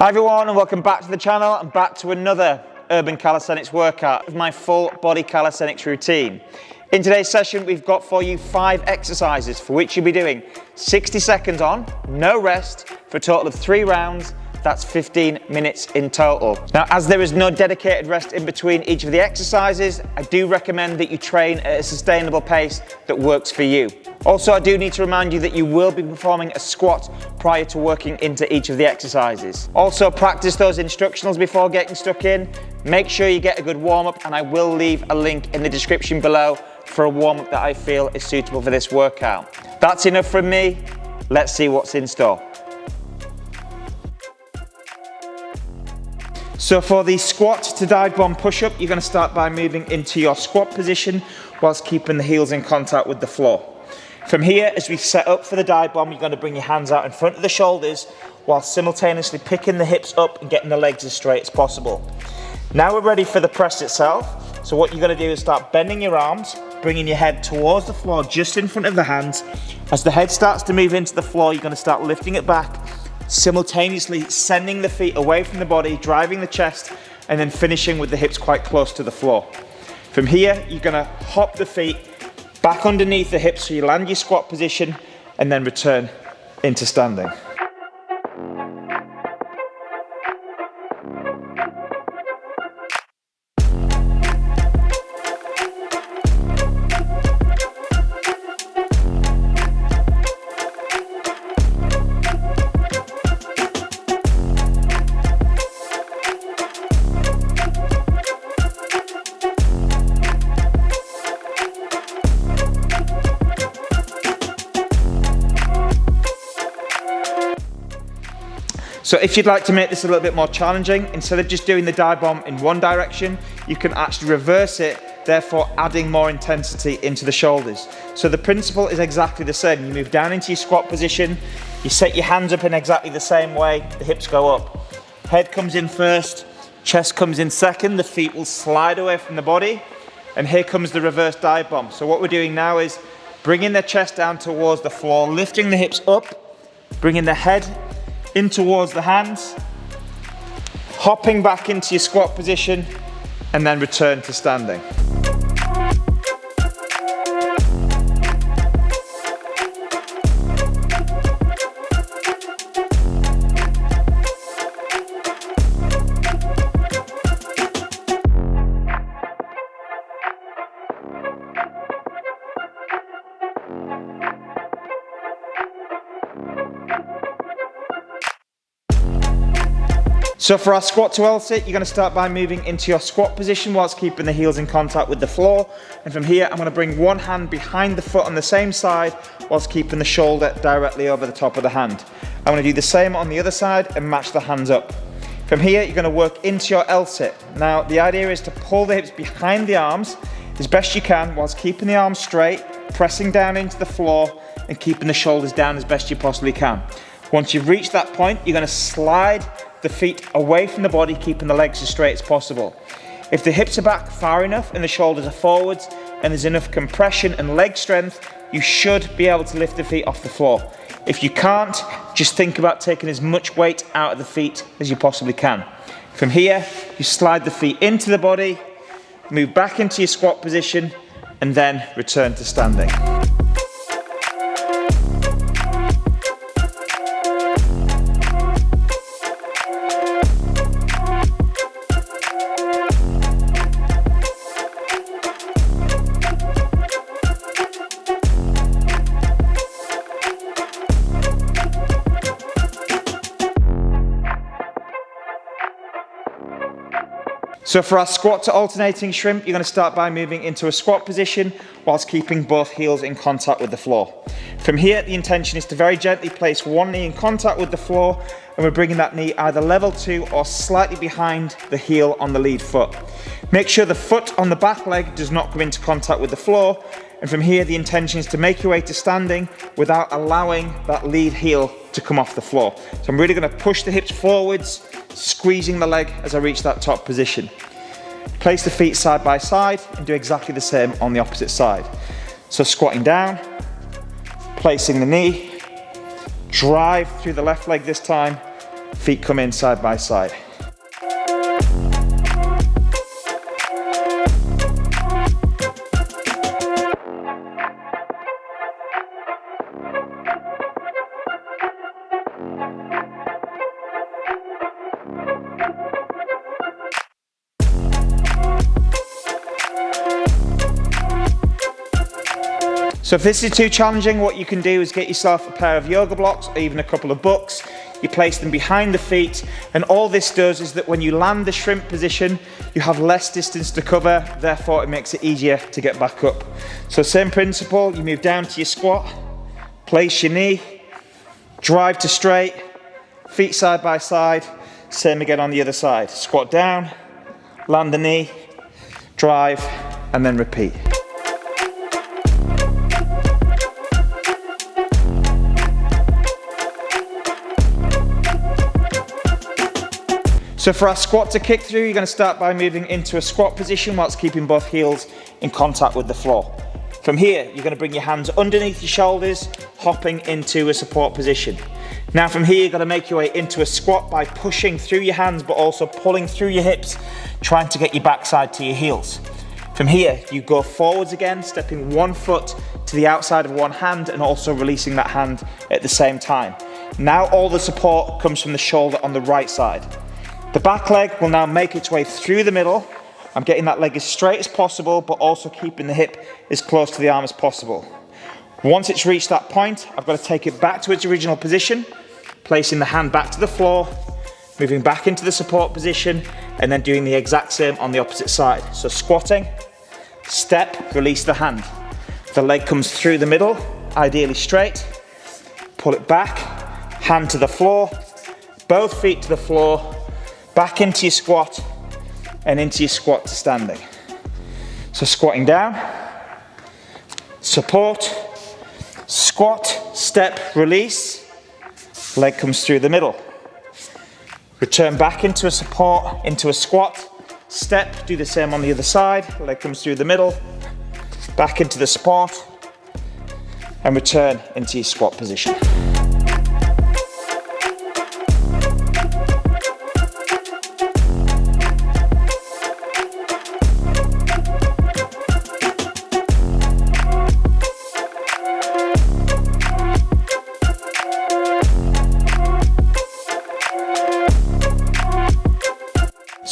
Hi everyone and welcome back to the channel and back to another urban calisthenics workout of my full body calisthenics routine. In today's session we've got for you 5 exercises for which you'll be doing 60 seconds on, no rest, for a total of 3 rounds. That's 15 minutes in total. Now, as there is no dedicated rest in between each of the exercises, I do recommend that you train at a sustainable pace that works for you. Also, I do need to remind you that you will be performing a squat prior to working into each of the exercises. Also, practice those instructionals before getting stuck in. Make sure you get a good warm-up, and I will leave a link in the description below for a warm-up that I feel is suitable for this workout. That's enough from me. Let's see what's in store. So for the squat to dive bomb push-up, you're going to start by moving into your squat position whilst keeping the heels in contact with the floor. From here, as we set up for the dive bomb, you're going to bring your hands out in front of the shoulders while simultaneously picking the hips up and getting the legs as straight as possible. Now we're ready for the press itself. So what you're going to do is start bending your arms, bringing your head towards the floor just in front of the hands. As the head starts to move into the floor, you're going to start lifting it back, simultaneously sending the feet away from the body, driving the chest, and then finishing with the hips quite close to the floor. From here, you're going to hop the feet back underneath the hips so you land your squat position and then return into standing. So if you'd like to make this a little bit more challenging, instead of just doing the dive bomb in one direction, you can actually reverse it, therefore adding more intensity into the shoulders. So the principle is exactly the same. You move down into your squat position, you set your hands up in exactly the same way, the hips go up. Head comes in first, chest comes in second, the feet will slide away from the body, and here comes the reverse dive bomb. So what we're doing now is bringing the chest down towards the floor, lifting the hips up, bringing the head in towards the hands, hopping back into your squat position, and then return to standing. So for our squat to L sit, you're going to start by moving into your squat position whilst keeping the heels in contact with the floor. And from here, I'm going to bring one hand behind the foot on the same side whilst keeping the shoulder directly over the top of the hand. I'm going to do the same on the other side and match the hands up. From here, you're going to work into your L sit. Now, the idea is to pull the hips behind the arms as best you can whilst keeping the arms straight, pressing down into the floor and keeping the shoulders down as best you possibly can. Once you've reached that point, you're going to slide the feet away from the body, keeping the legs as straight as possible. If the hips are back far enough and the shoulders are forwards and there's enough compression and leg strength, you should be able to lift the feet off the floor. If you can't, just think about taking as much weight out of the feet as you possibly can. From here, you slide the feet into the body, move back into your squat position, and then return to standing. So for our squat to alternating shrimp, you're going to start by moving into a squat position whilst keeping both heels in contact with the floor. From here, the intention is to very gently place one knee in contact with the floor, and we're bringing that knee either level to or slightly behind the heel on the lead foot. Make sure the foot on the back leg does not come into contact with the floor, and from here the intention is to make your way to standing without allowing that lead heel to come off the floor. So I'm really going to push the hips forwards, squeezing the leg as I reach that top position. Place the feet side by side and do exactly the same on the opposite side. So squatting down, placing the knee, drive through the left leg this time, feet come in side by side. So if this is too challenging, what you can do is get yourself a pair of yoga blocks or even a couple of books. You place them behind the feet, and all this does is that when you land the shrimp position, you have less distance to cover, therefore it makes it easier to get back up. So same principle, you move down to your squat, place your knee, drive to straight, feet side by side, same again on the other side. Squat down, land the knee, drive, and then repeat. So for our squat to kick through, you're going to start by moving into a squat position whilst keeping both heels in contact with the floor. From here, you're going to bring your hands underneath your shoulders, hopping into a support position. Now from here, you're going to make your way into a squat by pushing through your hands, but also pulling through your hips, trying to get your backside to your heels. From here, you go forwards again, stepping one foot to the outside of one hand and also releasing that hand at the same time. Now all the support comes from the shoulder on the right side. The back leg will now make its way through the middle. I'm getting that leg as straight as possible, but also keeping the hip as close to the arm as possible. Once it's reached that point, I've got to take it back to its original position, placing the hand back to the floor, moving back into the support position, and then doing the exact same on the opposite side. So squatting, step, release the hand. The leg comes through the middle, ideally straight, pull it back, hand to the floor, both feet to the floor, back into your squat and into your squat to standing. So squatting down, support, squat, step, release, leg comes through the middle. Return back into a support, into a squat, step, do the same on the other side, leg comes through the middle, back into the support, and return into your squat position.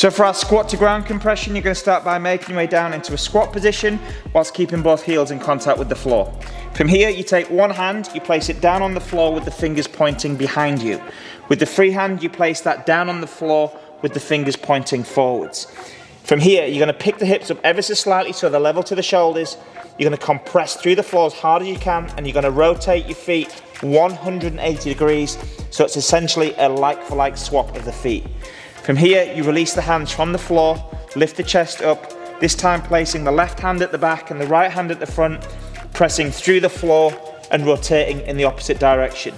So for our squat to ground compression, you're going to start by making your way down into a squat position whilst keeping both heels in contact with the floor. From here, you take one hand, you place it down on the floor with the fingers pointing behind you. With the free hand, you place that down on the floor with the fingers pointing forwards. From here, you're going to pick the hips up ever so slightly so they're level to the shoulders. You're going to compress through the floor as hard as you can, and you're going to rotate your feet 180 degrees, so it's essentially a like-for-like swap of the feet. From here, you release the hands from the floor, lift the chest up, this time placing the left hand at the back and the right hand at the front, pressing through the floor and rotating in the opposite direction.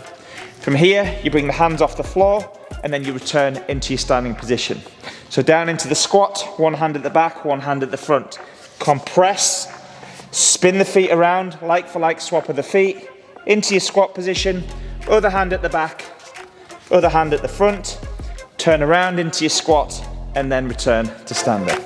From here, you bring the hands off the floor and then you return into your standing position. So down into the squat, one hand at the back, one hand at the front. Compress, spin the feet around, like for like swap of the feet, into your squat position, other hand at the back, other hand at the front, turn around into your squat and then return to standing.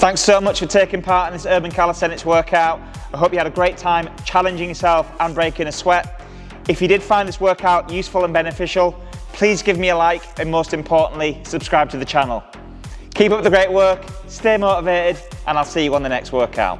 Thanks so much for taking part in this urban calisthenics workout. I hope you had a great time challenging yourself and breaking a sweat. If you did find this workout useful and beneficial, please give me a like and most importantly, subscribe to the channel. Keep up the great work, stay motivated, and I'll see you on the next workout.